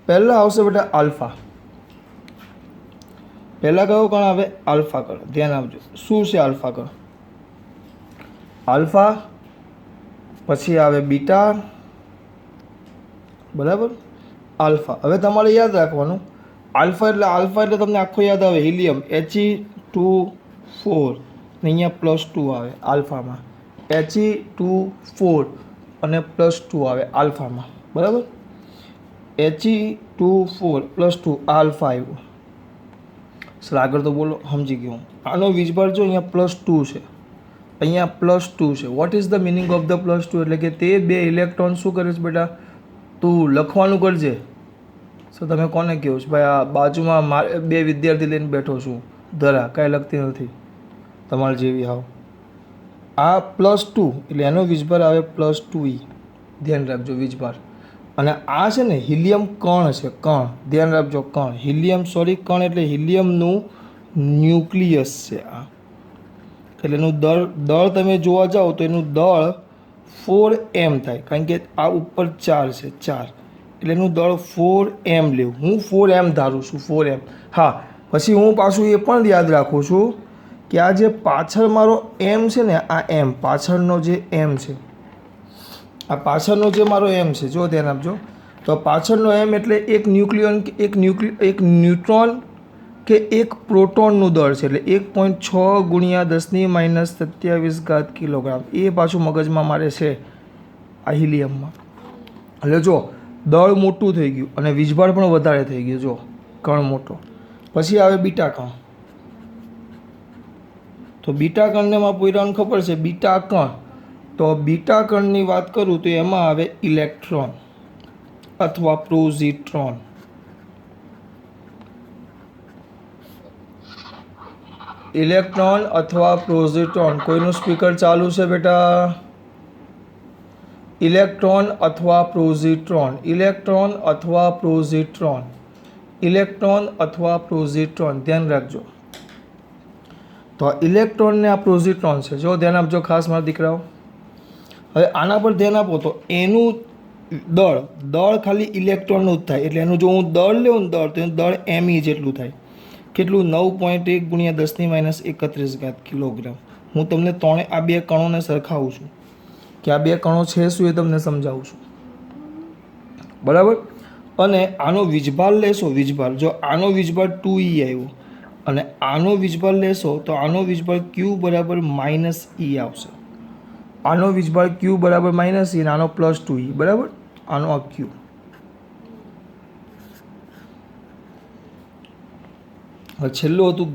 પહેલાં આવશે બેટા આલ્ફા, પહેલાં કયો કણ આવે? આલ્ફા કણ. ધ્યાન આપજો શું છે આલ્ફા કણ? આલ્ફા, પછી આવે બીટા, બરાબર, આલ્ફા. હવે તમારે યાદ રાખવાનું આલ્ફા એટલે તમને આખો યાદ આવે હિલિયમ He2 4 ને અહીંયા +2 આવે આલ્ફામાં, He2 4 અને +2 આવે આલ્ફામાં, બરાબર. He2 4 +2 આલ્ફા આવ્યો. સર આગળ તો બોલો, સમજી ગયો. આનો વીજભાર જો અહીંયા +2 છે, અહીંયા +2 છે. What is the meaning of the +2? એટલે કે તે બે ઇલેક્ટ્રોન શું કરે છે બેટા? તું લખવાનું કરજે. સો તમે કોને કહો છો ભાઈ? આ બાજુમાં મારે બે વિદ્યાર્થી લઈને બેઠો છું, ધરા કાંઈ લખતી નથી તમારે જેવી. હાવ આ +2 એટલે એનો વીજભાર આવે +2E. ધ્યાન રાખજો વીજભાર. અને આ છે ને હિલિયમ કણ છે, કણ. ધ્યાન રાખજો કણ, હિલિયમ કણ એટલે હિલિયમનું ન્યુક્લિયસ છે આ. એટલે એનું દળ તમે જોવા જાઓ તો એનું દળ 4m થાય, કારણ કે આ ઉપર 4 છે, 4 એટલે એનું દળ 4m લેવું. હું 4m ધારું છું, 4m. હા, પછી હું પાછું એ પણ યાદ રાખું છું કે આ જે પાછળ મારો m છે ને, આ m પાછળનો જે m છે, આ પાછળનો જે મારો m છે, જો ધ્યાન આપજો. તો પાછળનો m એટલે એક ન્યુક્લિયન, એક ન્યુટ્રોન કે એક પ્રોટોનનું દળ છે. એટલે 1.6 × 10⁻27 કિલોગ્રામ. એ પાછું મગજમાં મારે છે આ હિલિયમમાં. એટલે જો દળ મોટું થઈ ગયું અને વીજભાર પણ વધારે થઈ ગયું. જો કણ મોટો. પછી આવે બીટા કણ. તો બીટા કણને માં પૂરાનું ખબર છે, બીટા કણ. તો બીટા કણની વાત કરું તો એમાં આવે ઇલેક્ટ્રોન અથવા પોઝિટ્રોન. ઇલેક્ટ્રોન અથવા પોઝિટ્રોન. કોઈનું સ્પીકર ચાલુ છે બેટા? ઇલેક્ટ્રોન અથવા પોઝિટ્રોન, ઇલેક્ટ્રોન અથવા પોઝિટ્રોન, ઇલેક્ટ્રોન અથવા પોઝિટ્રોન. ધ્યાન રાખજો. તો ઇલેક્ટ્રોન ને આ પોઝિટ્રોન છે. જો ધ્યાન આપજો ખાસ મારા દીકરાઓ. હવે આના પર ધ્યાન આપો તો એનું દળ ખાલી ઇલેક્ટ્રોનનું જ થાય. એટલે એનું જો હું દળ લેવું ને દળ, તો એનું દળ me જેટલું થાય. કેટલું? 9.1 × 10⁻31 કિલોગ્રામ. હું તમને આ બે કણોને સરખાવું છું કે આ બે કણો છે શું, એ તમને સમજાવું છું, બરાબર. અને આનો વીજભાર લેશો, વીજભાર જો આનો વીજભાર 2E આવ્યો અને આનો વીજભાર લેશો તો આનો વીજભાર Q બરાબર -E આવશે. આનો વીજભાર Q બરાબર -E અને આનો +2E, બરાબર. આનો આ Q. છેલ્લું હતું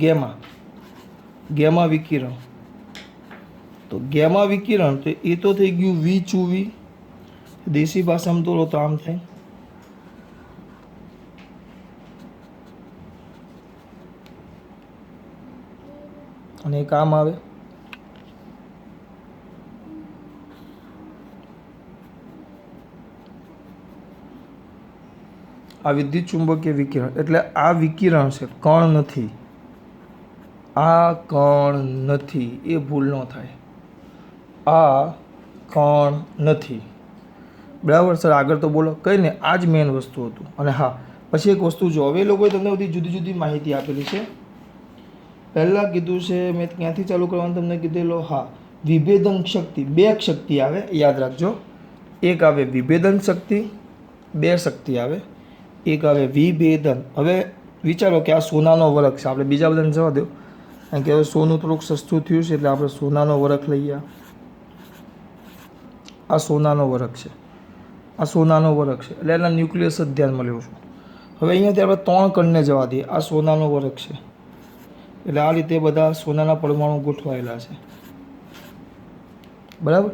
ગેમા વિકિરણ. તો ગેમા વિકિરણ તો એ તો થઈ ગયું વીચુવી. દેશી ભાષામાં દોરો તો આમ થાય. અને એક આમ આવે. આ વિદ્યુત ચુંબકીય વિકિરણ. એટલે આ વિકિરણ છે, કણ નથી. આ કણ નથી, એ ભૂલ ન થાય. આ કણ નથી, બરાબર. સર આગળ તો બોલો. કંઈ ને, આ જ મેઇન વસ્તુ હતું. અને હા, પછી એક વસ્તુ જો, હવે એ લોકોએ તમને બધી જુદી જુદી માહિતી આપેલી છે. પહેલાં કીધું છે, મેં ક્યાંથી ચાલુ કરવાનું તમને કીધેલો? હા, વિભેદન શક્તિ. બે શક્તિ આવે, યાદ રાખજો. એક આવે વિભેદન શક્તિ, બે શક્તિ આવે. એક આવે વિભેદન. હવે વિચારો કે આ સોનાનો વરખ છે. આપણે બીજા બધાને જવા દો, કારણ કે હવે સોનું થોડુંક સસ્તું થયું છે, એટલે આપણે સોનાનો વરખ લઈએ. આ સોનાનો વરખ છે, આ સોનાનો વરખ છે. એટલે એના ન્યુક્લિયસ જ ધ્યાનમાં લેવું છું. હવે અહીંયાથી આપણે 3 કણને જવા દઈએ. આ સોનાનો વરખ છે. એટલે આ રીતે બધા સોનાના પરમાણુ ગોઠવાયેલા છે, બરાબર.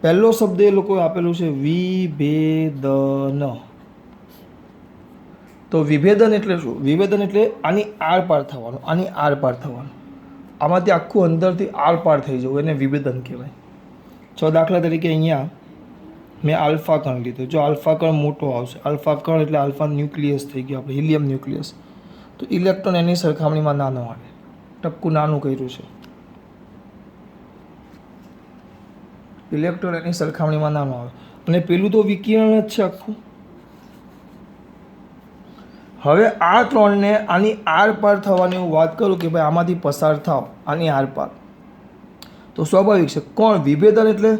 પહેલો શબ્દ એ લોકોએ આપેલું છે વિભેદન. તો વિભેદન એટલે શું? વિભેદન એટલે આની આરપાર થવાનું, આની આરપાર થવાનું. આમાંથી આખું અંદરથી આરપાર થઈ જવું, એને વિભેદન કહેવાય. જો દાખલા તરીકે અહીંયા મેં આલ્ફા કણ લીધું. જો આલ્ફા કણ મોટો આવશે, આલ્ફા કણ એટલે આલ્ફા ન્યુક્લિયસ થઈ ગયો આપણે, હિલિયમ ન્યુક્લિયસ. તો ઇલેક્ટ્રોન એની સરખામણીમાં નાનો આવે, ટપકું નાનું કર્યું છે. ઇલેક્ટ્રોન એની સરખામણીમાં નાનો આવે. અને પેલું તો વિકિરણ જ છે આખું. હવે આ ત્રણને આની આર પાર થવાની હું વાત કરું કે ભાઈ આમાંથી પસાર થાવ આની આર પાર, તો સ્વાભાવિક છે કોણ વિભેદન એટલે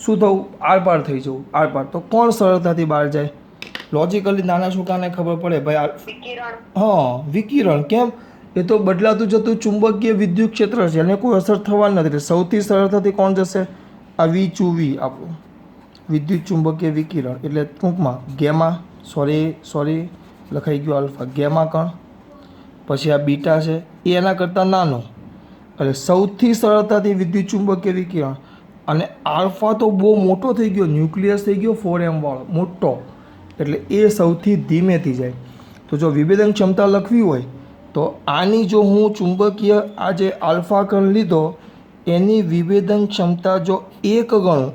શું થવું, આર પાર થઈ જવું, આર પાર તો કોણ સરળતાથી બહાર જાય, લોજિકલી નાના છોકરાને ખબર પડે ભાઈ હા વિકિરણ. કેમ, એ તો બદલાતું જતું ચુંબકીય વિદ્યુત ક્ષેત્ર છે, એને કોઈ અસર થવાની નથી, એટલે સૌથી સરળતાથી કોણ જશે, આ વી આપણું વિદ્યુત ચુંબકીય વિકિરણ, એટલે ટૂંકમાં ગેમા, સોરી લખાઈ ગયું આલ્ફા, ગેમા કણ, પછી આ બીટા છે એ એના કરતાં નાનો, એટલે સૌથી સરળતાથી વિદ્યુત ચુંબકીય વિકિરણ. અને આલ્ફા તો બહુ મોટો થઈ ગયો, ન્યુક્લિયસ થઈ ગયો 4m વાળો મોટો, એટલે એ સૌથી ધીમેથી જાય. તો જો વિભેદન ક્ષમતા લખવી હોય તો આની જો હું ચુંબકીય આ જે આલ્ફા કણ લીધો એની વિભેદન ક્ષમતા જો એક ગણું,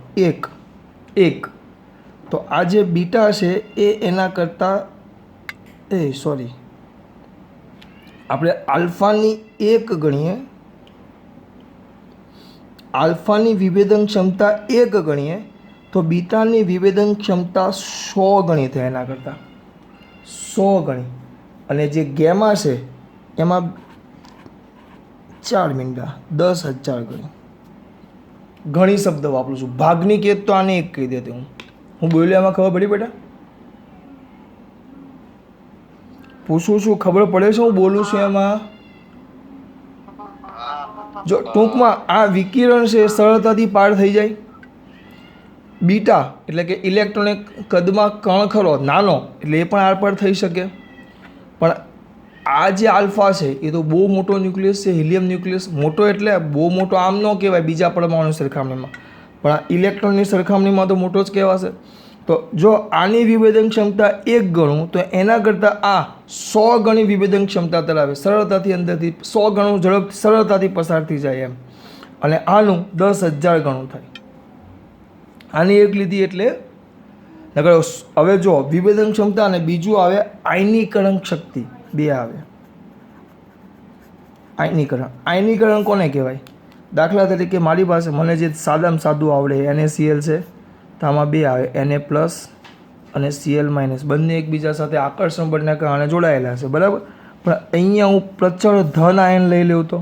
એક તો આ જે બીટા છે એ એના કરતાં આપણે આલ્ફાની એક ગણીએ, આલ્ફાની વિભેદન ક્ષમતા એક ગણીએ તો બીટાની વિભેદન ક્ષમતા 100 ગણી થાય, એના કરતાં 100 ગણી. અને જે ગેમા છે એમાં 4 મીંડા 10,000 ગણી. ઘણી શબ્દ વાપરું છું, ભાગની કેત તો આને એક કહી દેતી હું બોલ્યો એમાં ખબર પડી બેટા, પૂછું છું ખબર પડે છે હું બોલું છું એમાં. જો ટૂંકમાં આ વિકિરણ છે સરળતાથી પાર થઈ જાય. બીટા એટલે કે ઇલેક્ટ્રોનિક કદમાં કણ ખરો નાનો, એટલે એ પણ આર પાર થઈ શકે. પણ આ જે આલ્ફા છે એ તો બહુ મોટો ન્યુક્લિયસ છે, હિલિયમ ન્યુક્લિયસ. મોટો એટલે બહુ મોટો આમ ન કહેવાય બીજા પરમાણુની સરખામણીમાં, પણ આ ઇલેક્ટ્રોનની સરખામણીમાં તો મોટો જ કહેવાશે. તો જો આની વિભેદન ક્ષમતા 1 ગણું તો એના કરતાં આ 100 ગણી વિભેદન ક્ષમતા ધરાવે, સરળતાથી અંદરથી 100 ગણું ઝડપ સરળતાથી પસાર થઈ જાય એમ. અને આનું 10,000 ગણું થાય. આની એક લીધી એટલે નકર. હવે જો વિભેદન ક્ષમતા અને બીજું આવે આયનીકરણ શક્તિ, બે આવે. આયનીકરણ કોને કહેવાય, દાખલા તરીકે મારી પાસે મને જે સાદામાં સાદું આવડે NaCl છે તો આમાં બે આવે, Na+ અને Cl-, બંને એકબીજા સાથે આકર્ષણ બળના કારણે જોડાયેલા છે, બરાબર. પણ અહીંયા હું પ્રચળ ધન આયન લઈ લઉં તો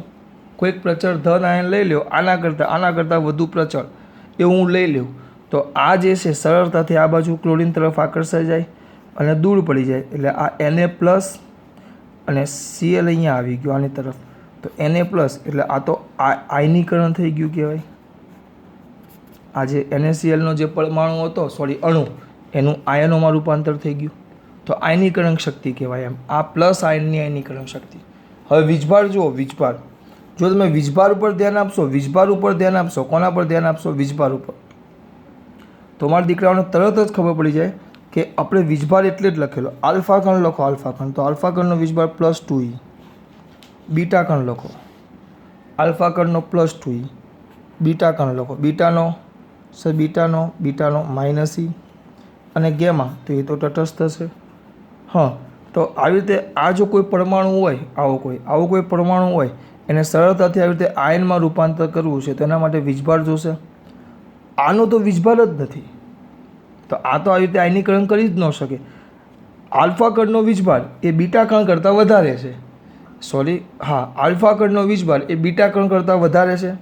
કોઈક પ્રચળ ધન આયન લઈ લ્યો, આના કરતાં વધુ પ્રચળ એવું હું લઈ લઉં તો આ જે છે સરળતાથી આ બાજુ ક્લોરીન તરફ આકર્ષાઈ જાય અને દૂર પડી જાય. એટલે આ Na+ અને Cl અહીંયા આવી ગયો આની તરફ, તો Na+ એટલે આ તો આયનીકરણ થઈ ગયું કહેવાય. આ જે NaClનો જે પરમાણુ હતો, અણુ, એનું આયનોમાં રૂપાંતર થઈ ગયું, તો આયનીકરણ શક્તિ કહેવાય એમ. આ પ્લસ આયનની આયનીકરણ શક્તિ. હવે વીજભાર જુઓ, વીજભાર જો તમે વીજભાર ઉપર ધ્યાન આપશો, કોના પર ધ્યાન આપશો, વીજભાર ઉપર, તો મારા દીકરાઓને તરત જ ખબર પડી જાય કે આપણે વીજભાર એટલે જ લખેલો. આલ્ફા કણ લખો, આલ્ફા કણ, તો આલ્ફા કણનો વીજભાર +2e. બીટા કણ લખો, આલ્ફા કણનો +2e. બીટા કણ લખો, બીટાનો -e. અને ગેમા તો એ તો તટસ્થ છે. હા, તો આવી રીતે આ જો કોઈ પરમાણુ હોય, આવો કોઈ પરમાણુ હોય એને સરળતાથી આવી રીતે આયનમાં રૂપાંતર કરવું છે તો એના માટે વીજભાર જોશે. આનો તો વીજભાર જ નથી, તો આ તો આવી રીતે આયનીકરણ કરી જ ન શકે. આલ્ફા કણનો વીજભાર એ બીટા કણ કરતાં વધારે છે, આલ્ફા કણનો વીજભાર એ બીટા કણ કરતાં વધારે છે.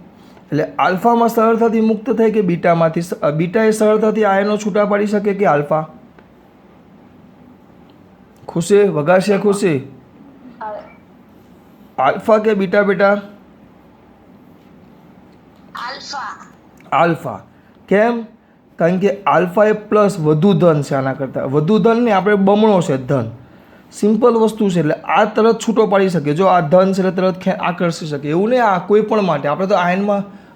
એટલે આલ્ફામાં સરળતાથી મુક્ત થાય કે બીટામાંથી, બીટા એ સરળતાથી આયનો છૂટા પાડી શકે કે આલ્ફા? ખુશી વગાડશે, ખુશી આલ્ફા કે બીટા? બેટા આલ્ફા. કેમ? કારણ કે આલ્ફા એ પ્લસ વધુ ધન છે, આના કરતાં વધુ ધન ને આપણે બમણો છે ધન. સિમ્પલ વસ્તુ છે, એટલે આ તરત છૂટો પાડી શકે. જો આ ધન છે એટલે તરત આકર્ષી શકે, એવું નહીં. આ કોઈ પણ માટે આપણે તો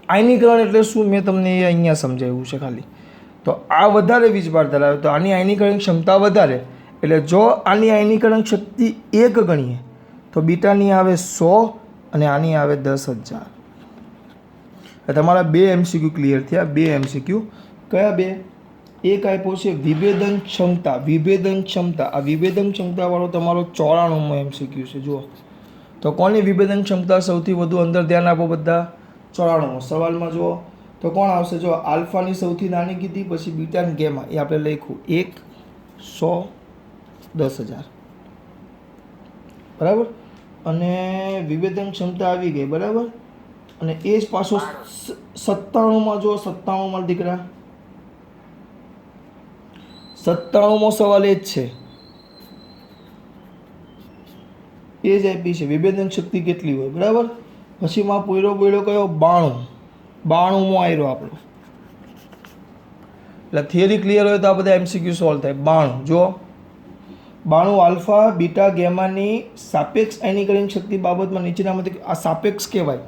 આયનીકરણ એટલે શું મેં તમને અહીંયા સમજાવ્યું છે ખાલી. તો આ વધારે વીજભાર ધરાવે તો આની આયનીકરણ ક્ષમતા વધારે, એટલે જો આની આયનીકરણ શક્તિ 1 ગણીએ તો બીટાની આવે 100 અને આની આવે 10,000. તમારા 2 MCQ ક્લિયર થયા. 2 MCQ કયા 2? એક આપ્યો છે વિભેદન ક્ષમતા. આ વિભેદન ક્ષમતાવાળો તમારો 94મો MCQ છે. જુઓ તો કોની વિભેદન ક્ષમતા સૌથી વધુ, અંદર ધ્યાન આપો બધા, 94મો સવાલમાં. જુઓ તો કોણ આવશે? જો આલ્ફાની સૌથી નાની કીધી, પછી બીટા અને ગેમા, એ આપણે લખ્યું 1, 100, 10,000. બરાબર, અને વિભેદન ક્ષમતા આવી ગઈ, બરાબર, અને એ જ પાછો 97માં જો 97માં દીકરા 97મો સવાલ એ જ છે, એ જ આપી છે વિભેદન શક્તિ કેટલી હોય, બરાબર. પછી માં પોયરો કયો 92માં આવ્યો આપણો. એટલે થિયરી ક્લિયર હોય તો આ બધા MCQ સોલ્વ થાય. 92 જો 92 આલ્ફા બીટા ગેમાની સાપેક્ષ આયનીકરણ શક્તિ બાબતમાં નીચેનામાંથી આ સાપેક્ષ કહેવાય.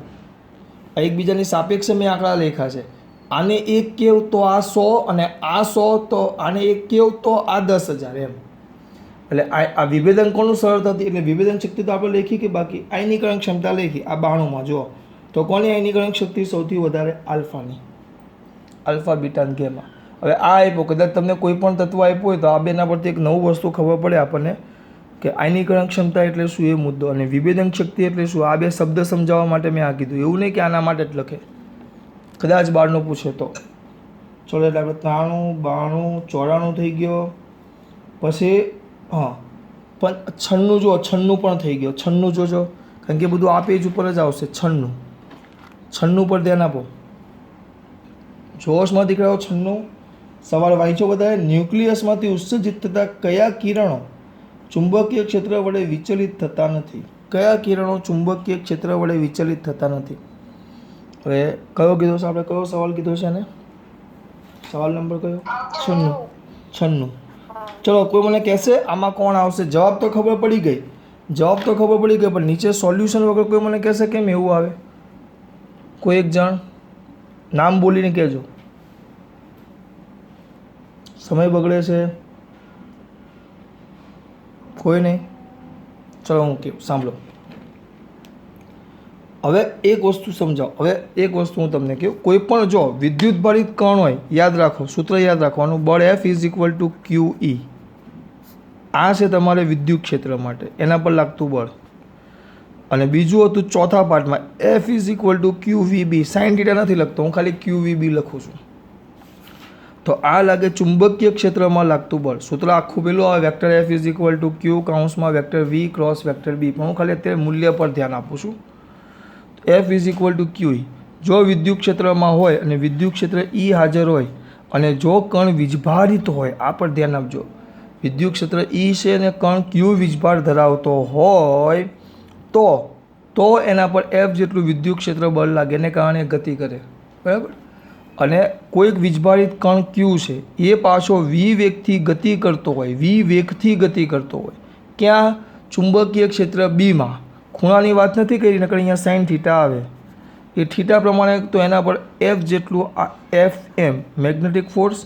આ એકબીજાની સાપેક્ષ મેં આંકડા લખ્યા છે. આને 1 કેવ તો આ 100 અને આ 100 તો આને 1 કેવ તો આ 10,000 એમ. એટલે આ વિભેદન કોનું સરળતાથી, એટલે વિભેદન શક્તિ તો આપણે લખી કે બાકી આયનીકરણ ક્ષમતા લખી આ 92માં જો. તો કોની આયનીકરણ શક્તિ સૌથી વધારે? આલ્ફાની. આલ્ફા બીટા અને ગેમા. હવે આ આપ્યો, કદાચ તમને કોઈ પણ તત્વ આપ્યું હોય તો આ બેના પરથી એક નવું વસ્તુ ખબર પડે આપણને કે આયનીકરણ ક્ષમતા એટલે શું એ મુદ્દો, અને વિભેદન શક્તિ એટલે શું. આ બે શબ્દ સમજાવવા માટે મેં આ કીધું, એવું નહીં કે આના માટે જ લખે, કદાચ બહારનો પૂછે તો. ચલો એટલે આપણે 93, 92, 94 થઈ ગયો. પછી હા પણ 96 જો 96 પણ થઈ ગયો. 96 જોજો, કારણ કે બધું આ પેજ ઉપર જ આવશે. 96 પર ધ્યાન આપો. જોશમાં દીકરાઓ 96 સવાલ વાંચો બધાએ. ન્યુક્લિયસમાંથી ઉત્સર્જિત થતા કયા કિરણો ચુંબકીય ક્ષેત્ર વડે વિચલિત થતા નથી? કયા કિરણો ચુંબકીય ક્ષેત્ર વડે વિચલિત થતા નથી? હવે કયો કીધો છે આપણે? કયો સવાલ કીધો છે ને? સવાલ નંબર કયો? 96. ચલો કોઈ મને કહેશે આમાં કોણ આવશે? જવાબ તો ખબર પડી ગઈ, પણ નીચે સોલ્યુશન વગર કોઈ મને કહેશે કેમ એવું આવે? કોઈ એક જણ નામ બોલીને કહેજો. સમય બગડે છે. કોઈ નહીં? ચલો હું કહું, સાંભળો. હવે એક વસ્તુ સમજાવો. હવે એક વસ્તુ હું તમને કહું, કોઈ પણ જો વિદ્યુતભારિત કણ હોય, યાદ રાખો, સૂત્ર યાદ રાખવાનું, બળ F = QE. આ છે તમારે વિદ્યુત ક્ષેત્ર માટે, એના પર લાગતું બળ. અને બીજું હતું ચોથા પાર્ટમાં F = QVB. સાઇન થીટા નથી લખતો હું, ખાલી QVB લખું છું. તો આ લાગે ચુંબકીય ક્ષેત્રમાં લાગતું બળ. સૂત્ર આખું પેલું આવે, વેક્ટર F = Q કૌંસમાં vector V cross vector B. પણ હું ખાલી અત્યારે મૂલ્ય પર ધ્યાન આપું છું. F = QE. જો વિદ્યુત ક્ષેત્રમાં હોય અને વિદ્યુત ક્ષેત્ર E હાજર હોય અને જો કણ વીજભારિત હોય, આ પર ધ્યાન આપજો. વિદ્યુત ક્ષેત્ર E છે અને કણ Q વીજભાર ધરાવતો હોય તો એના પર F જેટલું વિદ્યુત ક્ષેત્ર બળ લાગે, એને કારણે ગતિ કરે, બરાબર. અને કોઈક વીજભારિત કણ Q છે, એ પાછો V વેગથી ગતિ કરતો હોય. ક્યાં? ચુંબકીય ક્ષેત્ર Bમાં. ખૂણાની વાત નથી કરી, નકર અહીંયા સાઇન થીટા આવે. એ થીટા પ્રમાણે તો એના પર F જેટલું FM મેગ્નેટિક ફોર્સ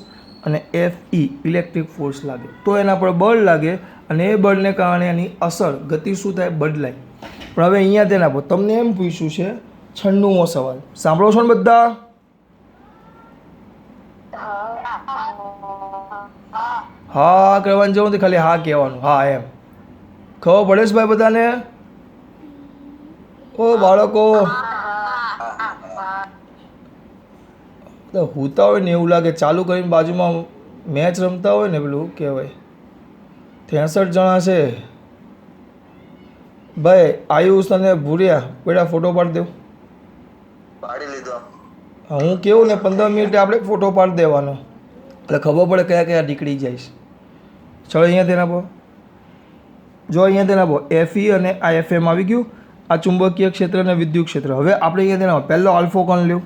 અને FE ઇલેક્ટ્રિક ફોર્સ લાગે, તો એના પર બળ લાગે, અને એ બળને કારણે એની અસર ગતિ શું થાય? બદલાય. પણ હવે અહીંયા ધ્યાન આપો, તમને એમ પૂછ્યું છે 96મો સવાલ, સાંભળો છો ને બધા? હા કરવાનું જવું નથી, ખાલી હા કહેવાનું, હા એમ. ખબર પડે છે ભાઈ બધાને? ઓ બાળકો હુતા હોય ને એવું લાગે, ચાલુ કરીને બાજુમાં મેચ રમતા હોય ને, પેલું કહેવાય 63 જણા છે ભાઈ. આયુષ અને ભૂર્યા પેલા ફોટો પાડી દેવ. પાડી લીધો. હું કેવું ને 15 મિનિટે આપણે ફોટો પાડી દેવાનો, એટલે ખબર પડે કયા કયા નીકળી જાય છે. ચલો અહીંયા ધ્યાન આપો. જો અહીંયા ધ્યાન આપો, FE અને આ FM આવી ગયું. આ ચુંબકીય ક્ષેત્ર અને વિદ્યુત ક્ષેત્ર. હવે આપણે અહીંયા ધ્યાન આપો, પહેલો આલ્ફો કોણ લ્યો?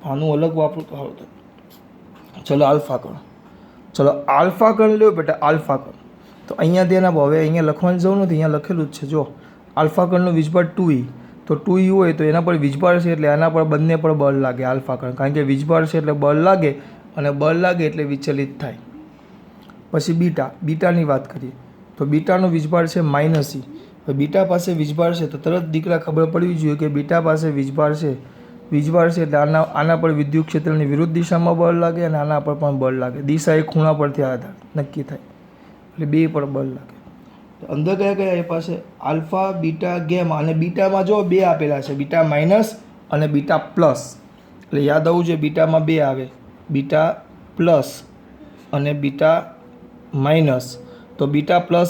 આનું અલગ વાપરું તો સારું થાય. ચલો આલ્ફા કણ. ચલો આલ્ફા કણ લ્યો બેટા, આલ્ફા કણ. તો અહીંયા ધ્યાન આપો. હવે અહીંયા લખવાની જરૂર નથી, અહીંયા લખેલું જ છે. જો આલ્ફા કણનો વીજભાર 2E, તો 2E હોય તો એના પર વીજભાર છે એટલે એના પર બંને પર બળ લાગે આલ્ફા કણ, કારણ કે વીજભાર છે એટલે બળ લાગે, અને બળ લાગે એટલે વિચલિત થાય. પછી બીટાની વાત કરીએ તો બીટાનો વીજભાર છે -E. હવે બીટા પાસે વીજભાર છે તો તરત દીકરા ખબર પડવી જોઈએ કે બીટા પાસે વીજભાર છે એટલે આના પર વિદ્યુત ક્ષેત્રની વિરુદ્ધ દિશામાં બળ લાગે અને આના પર પણ બળ લાગે. દિશા એ ખૂણા પરથી આધાર નક્કી થાય, એટલે બે પર બળ લાગે. તો અંદર કયા એ પાસે? Alpha, beta, gamma. અને બીટામાં જો બે આપેલા છે, બીટા માઇનસ અને બીટા પ્લસ. એટલે યાદ આવવું જોઈએ, બીટામાં બે આવે, બીટા પ્લસ અને બીટા માઇનસ. તો બીટા પ્લસ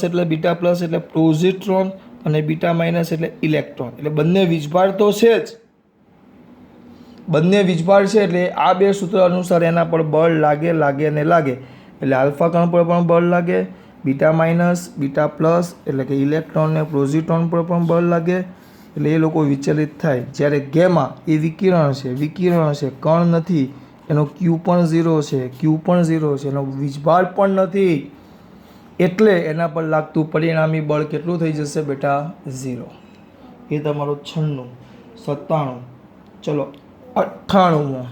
એટલે પોઝિટ્રોન અને બીટા માઇનસ એટલે ઇલેક્ટ્રોન, એટલે બંને વીજભાર તો છે જ, બંને વીજભાર છે એટલે આ બે સૂત્ર અનુસાર એના પર બળ લાગે અને લાગે, એટલે આલ્ફા કણ પર પણ બળ લાગે, બીટા માઇનસ બીટા પ્લસ એટલે કે ઇલેક્ટ્રોન ને પોઝિટ્રોન પર પણ બળ લાગે, એટલે એ લોકો વિચલિત થાય. જ્યારે ગેમા એ વિકિરણ છે, કણ નથી, એનો ક્યુ પણ 0 છે, એનો વીજભાર પણ નથી, એટલે એના પર લાગતું પરિણામી બળ કેટલું થઈ જશે બેટા? 0. એ તમારો 96. 97. ચલો 98.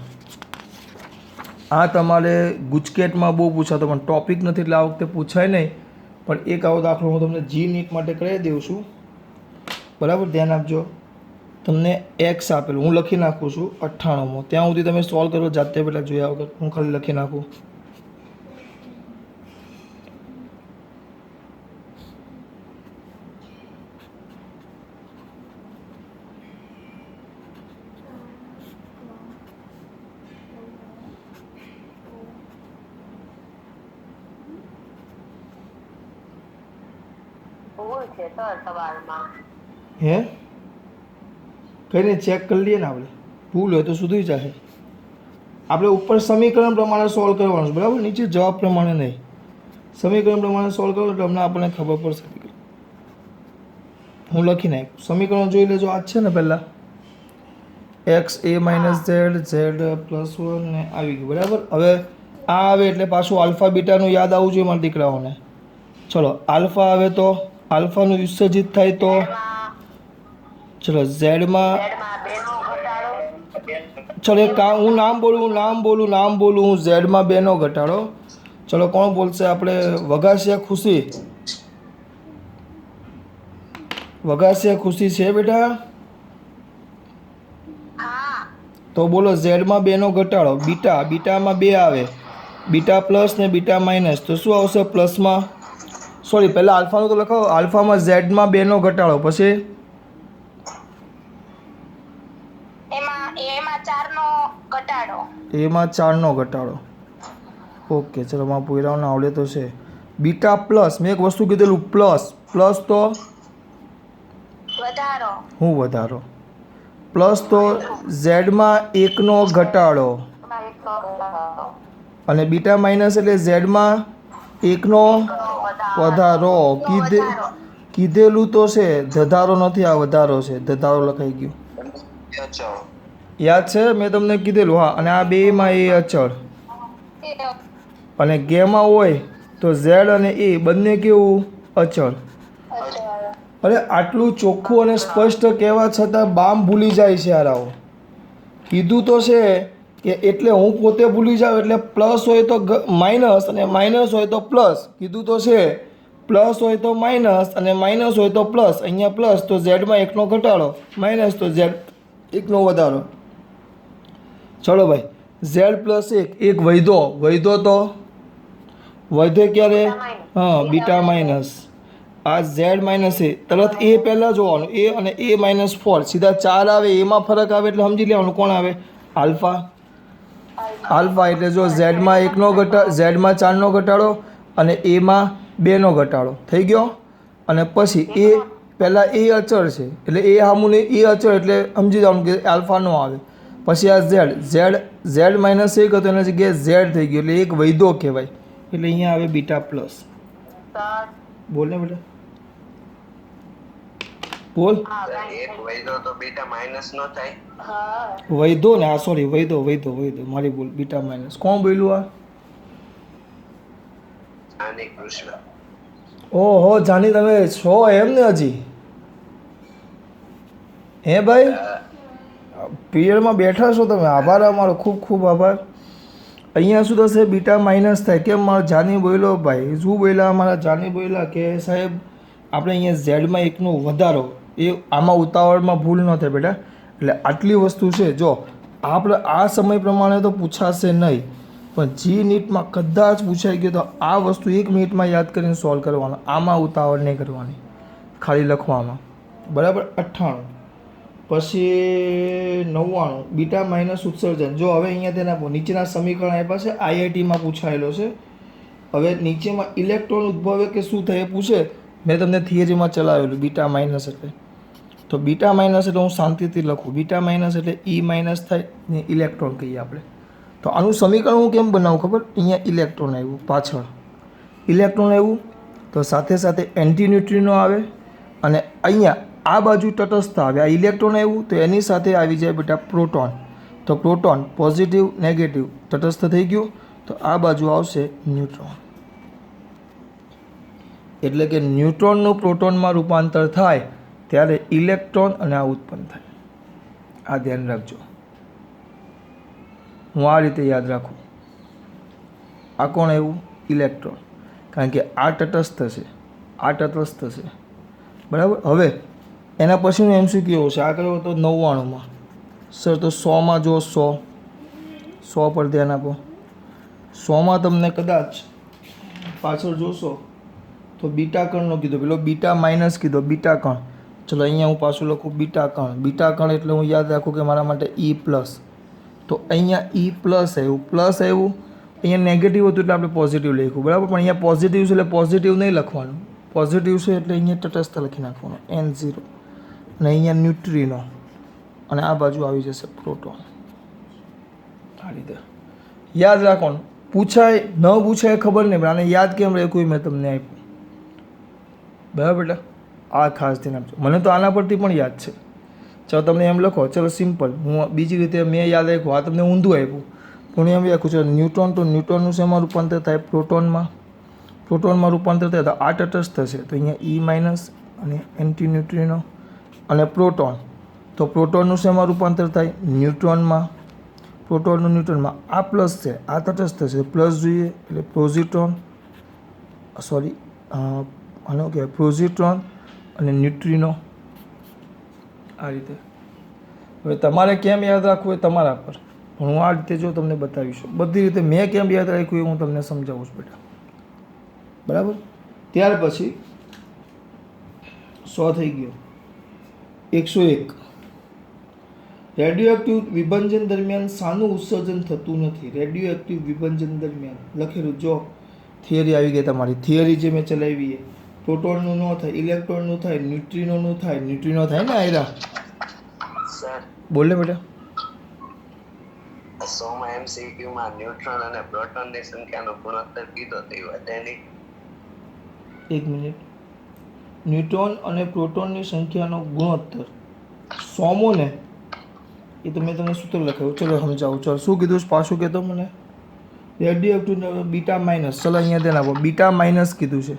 આ તમારે ગુજકેટમાં બહુ પૂછાતો પણ ટોપિક નથી એટલે આ વખતે પૂછાય નહીં, પણ એક આવો દાખલો હું તમને જી નીટ માટે કરાવી દઉં છું. બરાબર, ધ્યાન આપજો. તમને એક્સ આપેલું હું લખી નાખું છું 98. ત્યાં સુધી તમે સોલ્વ કરો જાતે, પહેલાં જોયા વગર હું ખાલી લખી નાખું. હે કઈ નહીં, ચેક કરી લઈએ ને આપણે, ભૂલ હોય તો સુધરી જશે. આપણે ઉપર સમીકરણ પ્રમાણે સોલ્વ કરવાનું છે, બરાબર, નીચે જવાબ પ્રમાણે નહીં. સમીકરણ પ્રમાણે સોલ્વ કરો એટલે અમને આપણને ખબર પડશે. હું લખી નાખ્યું, સમીકરણ જોઈ લેજો. આ છે ને પહેલાં એક્સ એ માઇનસ ઝેડ પ્લસ 1 ને આવી ગયું, બરાબર. હવે આ આવે એટલે પાછું આલ્ફા બીટાનું યાદ આવવું જોઈએ મારા દીકરાઓને. ચલો આલ્ફા આવે તો આલ્ફાનું વિસર્જિત થાય તો ચલો ઝેડમાં, ચલો એક હું નામ બોલું હું ઝેડમાં 2 નો ઘટાડો. ચલો કોણ બોલશે? આપણે વગાસિયા ખુશી છે બેટા? તો બોલો ઝેડમાં 2 નો ઘટાડો. બીટામાં 2 આવે, બીટા પ્લસ ને બીટા માઇનસ, તો શું આવશે? પ્લસમાં, સોરી પહેલાં આલ્ફાનું તો લખાવો. આલ્ફામાં ઝેડમાં 2 નો ઘટાડો, પછી એમાં 4 નો ઘટાડો. ઓકે, ચલો મારા પૂરાઓને આવડે તો છે. બીટા પ્લસ, મેં એક વસ્તુ કીધેલું પ્લસ તો વધારો, પ્લસ તો ઝેડમાં 1 નો ઘટાડો, અને બીટા માઇનસ એટલે ઝેડમાં 1 નો વધારો. કીધેલું તો છે, ધધારો નથી, આ વધારો છે, ધધારો લખાઈ ગયું, યાદ છે? મેં તમને કીધેલું. હા, અને આ બેમાં એ અચળ, અને ગેમાં હોય તો ઝેડ અને એ બંને કેવું? અચળ. અરે આટલું ચોખ્ખું અને સ્પષ્ટ કહેવા છતાં બામ ભૂલી જાય છે યારાઓ. કીધું તો છે કે એટલે હું પોતે ભૂલી જાઉં, એટલે પ્લસ હોય તો માઇનસ અને માઇનસ હોય તો પ્લસ. કીધું તો છે પ્લસ હોય તો માઇનસ અને માઇનસ હોય તો પ્લસ. અહીંયા પ્લસ તો ઝેડમાં 1 નો ઘટાડો, માઇનસ તો ઝેડ 1 નો વધારો. ચલો ભાઈ, ઝેડ પ્લસ 1 વૈધો તો વધે ક્યારે? હા, બીટા માઇનસ. આ ઝેડ માઇનસ એ, તરત એ પહેલાં જોવાનું, એ અને એ માઇનસ 4, સીધા 4 આવે, એમાં ફરક આવે એટલે સમજી લેવાનું કોણ આવે? આલ્ફા. એટલે જો ઝેડમાં 1 નો ઝેડમાં 4 નો ઘટાડો અને એમાં 2 નો ઘટાડો થઈ ગયો. અને પછી એ પહેલાં એ અચળ છે એટલે એ સામુને એ અચળ એટલે સમજી જવાનું કે આલ્ફા નો આવે. પછી આ ઝેડ માઇનસ 1 હતો એના જગ્યાએ ઝેડ થઈ ગયો એટલે એક વૈધો કહેવાય, એટલે અહીંયા આવે બીટા પ્લસ. બોલ ને બેટા, બોલ. વૈધો ને, હા સોરી, વૈધો મારી ભૂલ, બીટા માઇનસ. કોણ બોલ્યું આ? ઓહો જાની, તમે છો એમ ને હજી? હે ભાઈ, પીરિયડમાં બેઠા છો તમે, આભાર, અમારો ખૂબ ખૂબ આભાર. અહીંયા શું થશે? બીટા માઇનસ થાય. કેમ? મારા જાની બોલ્યો ભાઈ, શું બોલ્યા મારા જાની? બોલ્યા કે સાહેબ આપણે અહીંયા ઝેડમાં 1 નો વધારો, એ આમાં ઉતાવળમાં ભૂલ ન થાય બેટા, એટલે આટલી વસ્તુ છે. જો આપણે આ સમય પ્રમાણે તો પૂછાશે નહીં, પણ જી નીટમાં કદાચ પૂછાઈ ગયો તો આ વસ્તુ 1 મિનિટમાં યાદ કરીને સોલ્વ કરવાનો, આમાં ઉતાવળ નહીં કરવાની, ખાલી લખવામાં. બરાબર. 98. પછી 99 બીટા માઇનસ ઉત્સર્જન. જો હવે અહીંયા તેને નીચેના સમીકરણ આપ્યા છે, આઈઆઈટીમાં પૂછાયેલો છે. હવે નીચેમાં ઇલેક્ટ્રોન ઉદ્ભવે કે શું થાય એ પૂછે, મેં તમને થિયરીમાં ચલાવેલું બીટા માઇનસ એટલે, તો બીટા માઇનસ એટલે હું શાંતિથી લખું, બીટા માઇનસ એટલે ઈ માઇનસ થાય ને ઇલેક્ટ્રોન કહીએ આપણે. તો આનું સમીકરણ હું કેમ બનાવું ખબર, અહીંયા ઇલેક્ટ્રોન આવ્યું, પાછળ ઇલેક્ટ્રોન આવ્યું તો સાથે સાથે એન્ટી ન્યુટ્રિનો આવે, અને અહીંયા આ બાજુ તટસ્થ આવે, આ ઇલેક્ટ્રોન આવ્યું તો એની સાથે આવી જાય બેટા પ્રોટોન, તો પ્રોટોન પોઝિટિવ નેગેટિવ તટસ્થ થઈ ગયું, તો આ બાજુ આવશે ન્યુટ્રોન. એટલે કે ન્યુટ્રોનનું પ્રોટોનમાં રૂપાંતર થાય ત્યારે ઇલેક્ટ્રોન અને આ ઉત્પન્ન થાય. આ ધ્યાન રાખજો, હું આ રીતે યાદ રાખું. આ કોણ આવ્યું, ઇલેક્ટ્રોન, કારણ કે આ તટસ્થ છે, આ તટસ્થ છે, બરાબર. હવે એના પછીનું MCQ છે, આગળ તો 99માં સર, તો 100માં જો 100 પર ધ્યાન આપો. 100માં તમને કદાચ પાછળ જોશો તો બીટા કણનો કીધો, પેલો બીટા માઇનસ કીધો, બીટા કણ. ચલો અહીંયા હું પાછું લખું બીટા કણ, બીટા કણ એટલે હું યાદ રાખું કે મારા માટે E પ્લસ, તો અહીંયા E પ્લસ આવ્યું, પ્લસ આવ્યું, અહીંયા નેગેટિવ હતું એટલે આપણે પોઝિટિવ લખ્યું, બરાબર. પણ અહીંયા પોઝિટિવ છે એટલે પોઝિટિવ નહીં લખવાનું, પોઝિટિવ છે એટલે અહીંયા તટસ્થ લખી નાખવાનું N0, અને અહીંયા ન્યુટ્રીનો, અને આ બાજુ આવી જશે પ્રોટોન. આ રીતે યાદ રાખવાનું, પૂછાય ન પૂછાય ખબર નહીં, પણ આને યાદ કેમ રાખ્યું મેં તમને આપ્યું, બરાબર. બેટા આ ખાસ ધ્યાન આપજો, મને તો આના પરથી પણ યાદ છે. ચાલો તમને એમ લખો, ચલો સિમ્પલ, હું બીજી રીતે મેં યાદ રાખ્યું, આ તમને ઊંધું આપ્યું, પણ એમ લખું છે ન્યુટ્રોન, તો ન્યુટ્રોનનું શેમાં રૂપાંતર થાય, પ્રોટોનમાં, પ્રોટોનમાં રૂપાંતર થાય તો આ તટસ્થ થશે, તો અહીંયા E માઇનસ અને એન્ટી ન્યુટ્રિનો, અને પ્રોટોન, તો પ્રોટોનનું શેમાં રૂપાંતર થાય, ન્યુટ્રોનમાં, પ્રોટોનનું ન્યુટ્રોનમાં, આ પ્લસ છે, આ તટસ્થ થશે, પ્લસ જોઈએ એટલે પોઝિટ્રોન, સોરી આનો કહેવાય પોઝિટ્રોન અને ન્યુટ્રિનો. આ રીતે. હવે તમારે કેમ યાદ રાખવું એ તમારા પર, પણ હું આ રીતે જો તમને બતાવીશું, બધી રીતે મેં કેમ યાદ રાખ્યું એ હું તમને સમજાવું છું બેટા, બરાબર. ત્યાર પછી 100 થઈ ગયો, 101. રેડિયો એક્ટિવ વિભંજન દરમિયાન શાનું ઉત્સર્જન થતું નથી, રેડિયો એક્ટિવ વિભંજન દરમિયાન લખેલું, જો થિયરી આવી ગઈ તમારી, થિયરી જે મેં ચલાવી એ પ્રોટોનનું ન થાય, ઇલેક્ટ્રોનનું થાય, ન્યુટ્રિનોનું થાય, ન્યુટ્રિનો થાય ને આયરા, બોલ ને બેટા. 100માં MCQ માં ન્યુટ્રોન અને પ્રોટોનની સંખ્યાનો ગુણોત્તર કીધો તો વધેની, એક મિનિટ, ન્યુટ્રોન અને પ્રોટોનની સંખ્યાનો ગુણોત્તર 100મો ને, એ તો મેં તમને સૂત્ર લખાયું, ચલો સમજાવું. ચલો શું કીધું પાછું કહેતો મને, રેડિયો એક્ટિવ બીટા માઇનસ, ચલો અહીંયા ધ્યાન આપો, બીટા માઇનસ કીધું છે,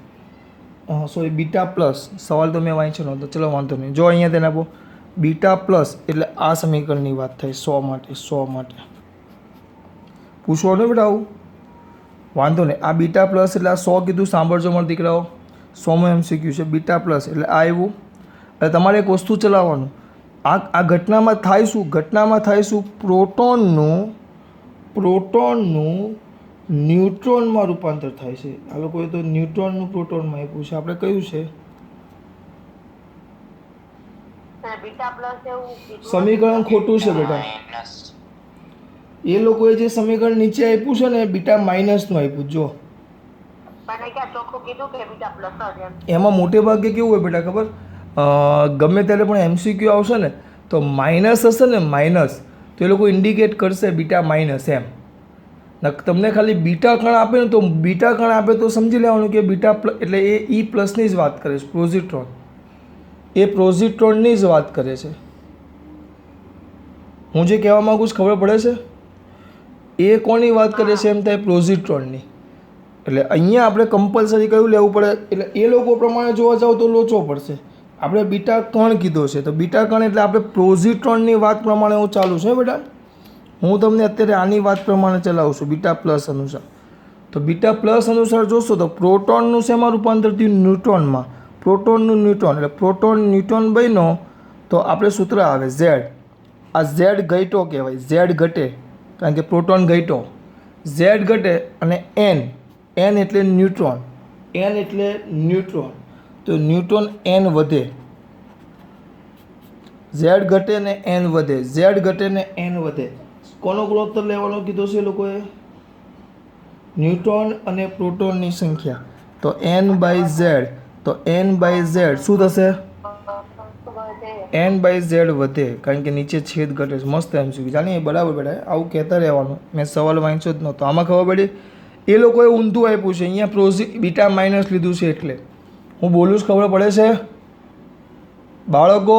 સોરી બીટા પ્લસ, સવાલ તો મેં વાંચ્યો નહોતો, ચલો વાંધો નહીં. જો અહીંયા ધ્યાન આપો, બીટા પ્લસ એટલે આ સમીકરણની વાત થાય 100 માટે, 100 માટે પૂછવાનું બેટા આવું, વાંધો નહીં. આ બીટા પ્લસ એટલે આ 100 કીધું, સાંભળજો મારા દીકરાઓ, 100માં MCQ છે, બીટા પ્લસ એટલે આ આવ્યું. એટલે તમારે એક વસ્તુ ચલાવવાનું, આ ઘટનામાં થાય શું, ઘટનામાં થાય શું, પ્રોટોનનું ન્યુટ્રોનમાં રૂપાંતર થાય છે. આ લોકોએ તો ન્યુટ્રોનનું પ્રોટોનમાં આપ્યું છે, આપણે કયું છે સમીકરણ ખોટું છે બેટા. એ લોકોએ જે સમીકરણ નીચે આપ્યું છે ને એ બીટા માઇનસનું આપ્યું. જો એમાં મોટે ભાગે કેવું હોય બેટા ખબર, ગમે ત્યારે પણ MCQ આવશે ને તો માઇનસ હશે ને, માઇનસ, તો એ લોકો ઇન્ડિકેટ કરશે બીટા માઇનસ એમ. તમને ખાલી બીટા કણ આપે ને તો બીટા કણ આપે તો સમજી લેવાનું કે બીટા એટલે એ E પ્લસની જ વાત કરે છે, પ્રોઝિટ્રોન, એ પ્રોઝિટ્રોનની જ વાત કરે છે. હું જે કહેવા માગું છું ખબર પડે છે, એ કોની વાત કરે છે એમ થાય, પ્રોઝિટ્રોનની. એટલે અહીંયા આપણે કમ્પલસરી કયું લેવું પડે, એટલે એ લોકો પ્રમાણે જોવા જાવ તો લોચો પડશે. આપણે બીટા કણ કીધો છે, તો બીટા કણ એટલે આપણે પ્રોઝિટ્રોનની વાત પ્રમાણે હું ચાલું છું બેટા. હું તમને અત્યારે આની વાત પ્રમાણે ચલાવું છું બીટા પ્લસ અનુસાર. તો બીટા પ્લસ અનુસાર જોશો તો પ્રોટોનનું શેમાં રૂપાંતર થયું, ન્યુટ્રોનમાં, પ્રોટોનનું ન્યુટ્રોન, એટલે પ્રોટોન ન્યુટ્રોન બન્યો તો આપણે સૂત્ર આવે Z. આ Z ઘટ્યો કહેવાય, Z ઘટે, કારણ કે પ્રોટોન ઘટ્યો, Z ઘટે, અને N એટલે ન્યુટ્રોન, N એટલે ન્યુટ્રોન, તો ન્યુટ્રોન N વધે, Z ઘટે ને N વધે, Z ઘટે ને N વધે. કોનો ગુણોત્તર લેવાનો કીધો છે એ લોકોએ, ન્યુટ્રોન અને પ્રોટોનની સંખ્યા તો n/z, તો n/z શું થશે? n/z વધે, કારણ કે નીચે છેદ ઘટે છે. મસ્ત MCQ જાણીએ, બરાબર બેટા, આવું કહેતા રહેવાનું. મેં સવાલ વાંચ્યો જ નહોતો. આમાં ખબર પડી એ લોકોએ ઊંધું આપ્યું છે, અહીંયા બીટા માઇનસ લીધું છે. એટલે હું બોલું જ ખબર પડે છે બાળકો?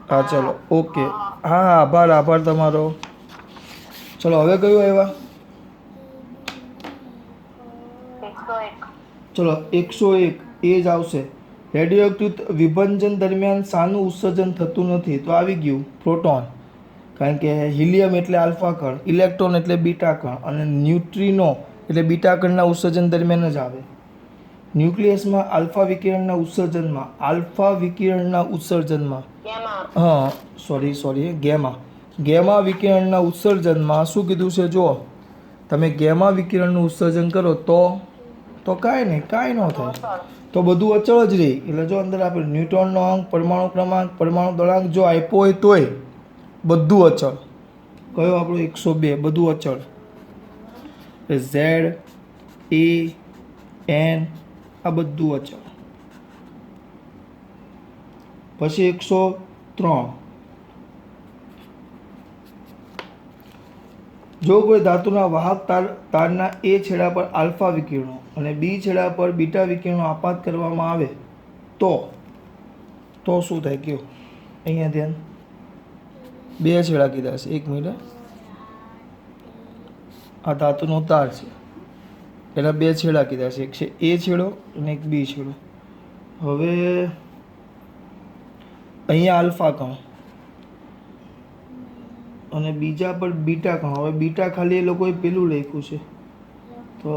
હા ચલો, ઓકે. હા આભાર તમારો. ચલો હવે કયું આવ્યા? ચલો 101 એ જ આવશે. રેડિયોએક્ટિવ વિભંજન દરમિયાન શાનું ઉત્સર્જન થતું નથી? તો આવી ગયું પ્રોટોન, કારણ કે હિલિયમ એટલે આલ્ફા કણ, ઇલેક્ટ્રોન એટલે બીટા કણ, અને ન્યુટ્રિનો એટલે બીટા કણના ઉત્સર્જન દરમિયાન જ આવે. ન્યુક્લિયસમાં આલ્ફા વિકિરણના ઉત્સર્જનમાં ગેમા વિકિરણના ઉત્સર્જનમાં શું કીધું છે? જો તમે ગેમા વિકિરણનું ઉત્સર્જન કરો તો કાંઈ ન થાય, તો બધું અચળ જ રહે. એટલે જો અંદર આપણે ન્યુટ્રોનનો અંક, પરમાણુ ક્રમાંક, પરમાણુ દળાંક જો આપ્યો હોય તોય બધું અચળ. કયો આપણો 102? બધું અચળ. Z, A, N આ બધું અચળ. પછી 103, જો કોઈ ધાતુના વાહક તારના એ છેડા પર આલ્ફા વિકિરણો અને બી છેડા પર બીટા વિકિરણો આપાત કરવામાં આવે તો શું થાય? કયો અહીંયા ધ્યાન. બે છેડા કીધા છે. એક મિનિટ, આ ધાતુનો તાર છે, એના બે છેડા કીધા છે. એક છે એ છેડો અને એક બી છેડો. હવે અહીંયા આલ્ફા કણ અને બીજા પર બીટા કણ. હવે બીટા ખાલી એ લોકોએ પેલું લખ્યું છે, તો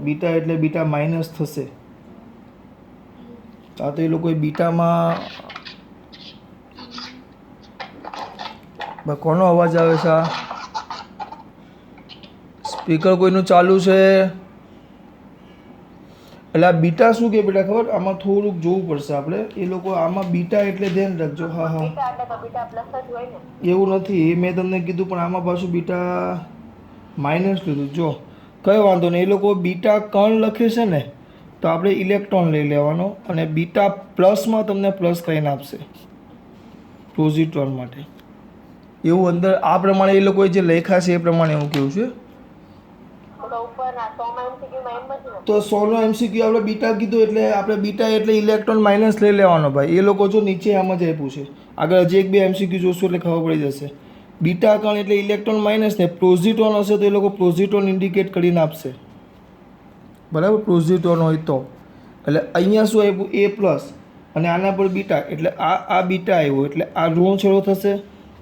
બીટા એટલે બીટા માઇનસ થશે. આ તો એ લોકોએ બીટામાં કોનો અવાજ આવે છે? સ્પીકર કોઈનું ચાલુ છે? એટલે આ બીટા શું કે બેટા ખબર? આમાં થોડુંક જોવું પડશે આપણે. એ લોકો આમાં બીટા એટલે ધ્યાન રાખજો. હા એવું નથી, એ મેં તમને કીધું, પણ આમાં પાછું બીટા માઇનસ લીધું. જો કયો વાંધો નહીં, એ લોકો બીટા કણ લખે છે ને, તો આપણે ઇલેક્ટ્રોન લઈ લેવાનો, અને બીટા પ્લસમાં તમને પ્લસ કરીને આપશે પોઝિટ્રોન માટે. એવું અંદર આ પ્રમાણે એ લોકોએ જે લખ્યા છે એ પ્રમાણે એવું કેવું છે. તો 100 નો MCQ આપણે બીટા કીધું, એટલે આપણે બીટા એટલે ઇલેક્ટ્રોન માઇનસ લઈ લેવાનો ભાઈ. એ લોકો જો નીચે આમ જ આપ્યું છે, આગળ હજી એક બે MCQ જોશું એટલે ખબર પડી જશે. બીટા કણ એટલે ઇલેક્ટ્રોન માઇનસ ને, પ્રોઝિટ્રોન હશે તો એ લોકો પ્રોઝિટ્રોન ઇન્ડિકેટ કરીને આપશે, બરાબર? પ્રોઝિટ્રોન હોય તો. એટલે અહીંયા શું આપ્યું? A પ્લસ, અને આના પર બીટા, એટલે આ બીટા આવ્યો, એટલે આ ઋણ છેડો થશે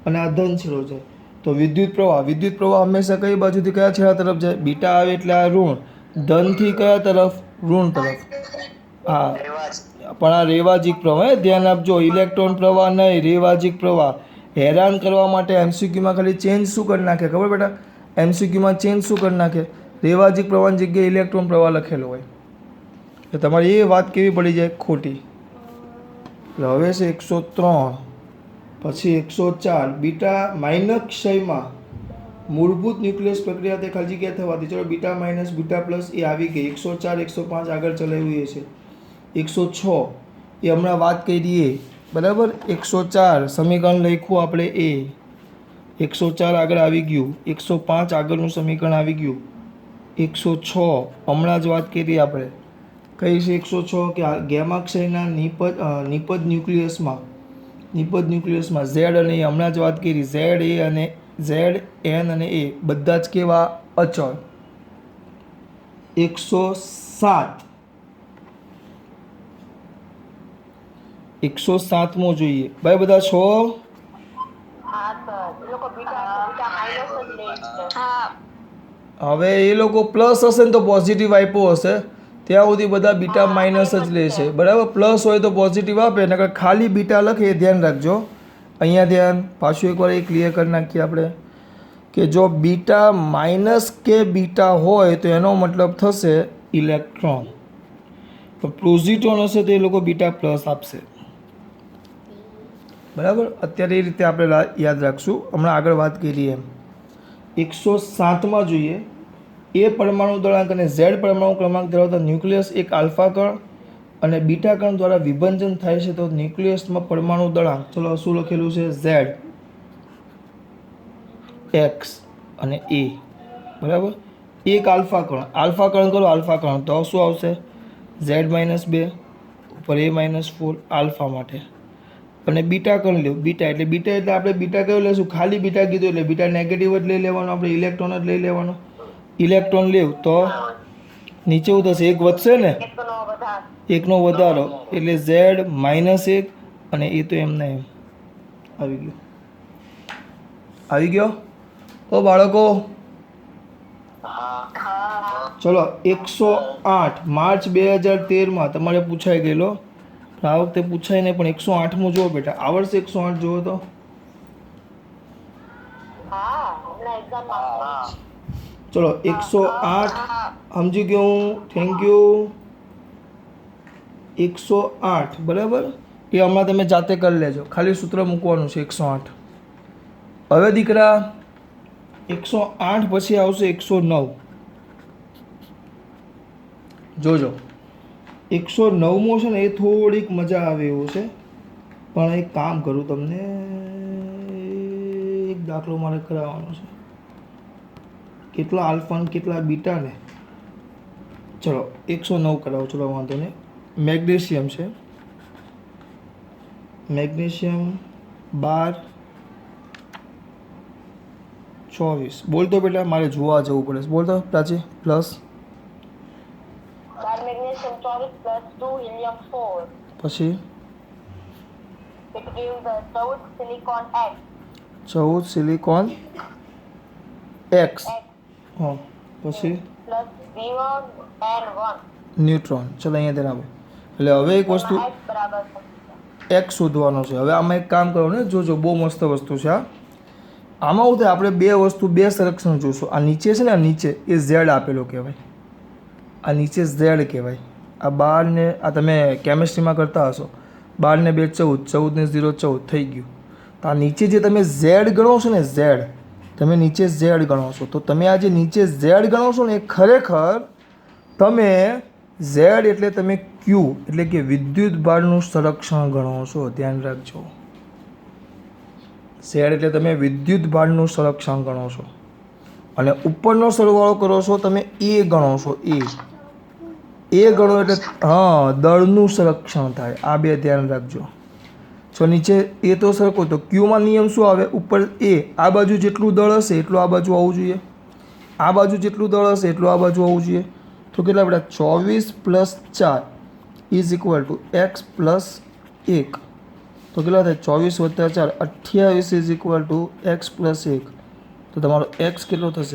અને આ ધન છેડો છે. તો વિદ્યુત પ્રવાહ હંમેશા કઈ બાજુથી કયા છેડા તરફ જાય? બીટા આવે એટલે આ ઋણ, ધનથી કયા તરફ? ઋણ તરફ. હા, પણ આ રેવાજીક પ્રવાહ, ધ્યાન આપજો. ઇલેક્ટ્રોન પ્રવાહ નહીં, રેવાજીક પ્રવાહ. હેરાન કરવા માટે MCQમાં ખાલી ચેન્જ શું કરી નાખે ખબર બેટા? MCQમાં ચેન્જ શું કરી નાખે? રેવાજીક પ્રવાહની જગ્યાએ ઇલેક્ટ્રોન પ્રવાહ લખેલો હોય. તો તમારે એ વાત કેવી પડી જાય? ખોટી. એટલે હવે છે 103, પછી 104. બીટા માઇનસ ક્ષયમાં મૂળભૂત ન્યુક્લિયસ પ્રક્રિયા તે ખાલી જગ્યા થવાથી. ચલો બીટા માઇનસ બીટા પ્લસ એ આવી ગઈ. 104 105 આગળ ચલાવ્યું એ છે. 106 એ હમણાં વાત કરી એ, બરાબર? 104 સમીકરણ લખ્યું આપણે એ. 104 આગળ આવી ગયું. 105 આગળનું સમીકરણ આવી ગયું. 106 હમણાં જ વાત કરી આપણે. કઈ છે 106? કે ગેમા ક્ષયના નિપજ ન્યુક્લિયસમાં Z અને એ હમણાં જ વાત કરી. Z, N અને એ બધા જ કેવા? અચળ. 107મો જોઈએ ભાઈ, બધા છો? હવે એ લોકો પ્લસ હશે ને તો પોઝિટિવ આપ્યો હશે, ત્યાં સુધી બધા બીટા માઇનસ જ લે છે, બરાબર? પ્લસ હોય તો પોઝિટિવ આપે, નકર ખાલી બીટા લખે, એ ધ્યાન રાખજો. અહીંયા ધ્યાન, પાછું એકવાર એ ક્લિયર કરી નાખીએ આપણે, કે જો બીટા માઇનસ કે બીટા હોય તો એનો મતલબ થશે ઇલેક્ટ્રોન. તો પોઝિટ્રોન હશે તો એ લોકો બીટા પ્લસ આપશે, બરાબર? અત્યારે એ રીતે આપણે યાદ રાખશું. હમણાં આગળ વાત કરી એમ. 107માં જોઈએ. એ પરમાણુ દળાંક અને ઝેડ પરમાણુ ક્રમાંક ધરાવતા ન્યુક્લિયસ એક આલ્ફા કણ અને બીટા કણ દ્વારા વિભંજન થાય છે તો ન્યુક્લિયસમાં પરમાણુ દળાંક, ચલો શું લખેલું છે, ઝેડ, એક્સ અને એ, બરાબર. એક આલ્ફા કણ કરો, આલ્ફા કણ તો શું આવશે, Z-2 ઉપર A-4 આલ્ફા માટે. અને બીટા કણ લ્યો, બીટા એટલે આપણે બીટા કયો લેશું, ખાલી બીટા કીધું એટલે બીટા નેગેટિવ જ લઈ લેવાનો, આપણે ઇલેક્ટ્રોન જ લઈ લેવાનો. ઇલેક્ટ્રોન લેવું તો નીચે શું થશે, એક વધશે ને, એકનો વધારો એટલે Z-1 અને એ તો એમને એમ આવી ગયો. ઓ બાળકો, ચલો 108 માર્ચ 2013 તમારે પૂછાઈ ગયેલો, પણ આ વખતે પૂછાય નહીં, પણ 108મું જુઓ બેટા, આવડશે 108 જુઓ તો. ચલો 108 સમજી ગયો હું, થેન્ક યુ. 108 બરાબર, એ હમણાં તમે જાતે કરી લેજો, ખાલી સૂત્ર મૂકવાનું છે 108. હવે દીકરા 108 પછી આવશે 109. જોજો 109મો છે ને એ થોડીક મજા આવે એવું છે, પણ એક કામ કરું, તમને એક દાખલો મારે કરાવવાનો છે, કેટલા આલ્ફા ને કેટલા બીટા ને. ચલો 109 કરાવો, ચલો વાંધો નહીં. મેગ્નેશિયમ છે, મેગ્નેશિયમ 12-24 બોલતો બેટા, મારે જોવા જવું પડે, બોલતો Prachi. Plus magnesium 24 plus 2 helium 4. પછી It gives the 14 silicon X. 14 silicon x, હા, પછી Plus 0 and 1. ન્યુટ્રોન. ચલો અહીંયા ધ્યાન આપો. એટલે હવે એક વસ્તુ X બરાબર એક્સ શોધવાનો છે. હવે આમાં એક કામ કરવાનું ને, જોજો બહુ મસ્ત વસ્તુ છે આ. આમાં શું થાય, આપણે બે સંરક્ષણ જોઈશું. આ નીચે છે ને, આ નીચે એ ઝેડ આપેલો કહેવાય, આ નીચે ઝેડ કહેવાય. આ 12 ને આ તમે કેમિસ્ટ્રીમાં કરતા હશો, 12 ને 2 14, 14 ને 0 14 થઈ ગયું. તો આ નીચે જે તમે ઝેડ ગણો છો ને, ઝેડ તમે નીચે ઝેડ ગણો છો, તો તમે આ જે નીચે ઝેડ ગણો છો ને, એ ખરેખર તમે ઝેડ એટલે તમે ક્યુ એટલે કે વિદ્યુત ભારનું સંરક્ષણ ગણો છો. ધ્યાન રાખજો, ઝેડ એટલે તમે વિદ્યુત ભારનું સંરક્ષણ ગણો છો, અને ઉપરનો સરવાળો કરો છો તમે એ ગણો છો. એ ગણો એટલે હા દળનું સંરક્ષણ થાય. આ બે ધ્યાન રાખજો. તો નીચે એ તો સરખો, તો ક્યુમાં નિયમ શું આવે, ઉપર એ, આ બાજુ જેટલું દળ હશે એટલું આ બાજુ આવવું જોઈએ, આ બાજુ જેટલું દળ હશે એટલું આ બાજુ આવવું જોઈએ. તો કેટલા બેટા, 24 + 4 = x + 1. તો કેટલા થાય, 24 + 4 28 = x + 1. તો તમારો x કેટલો થશે,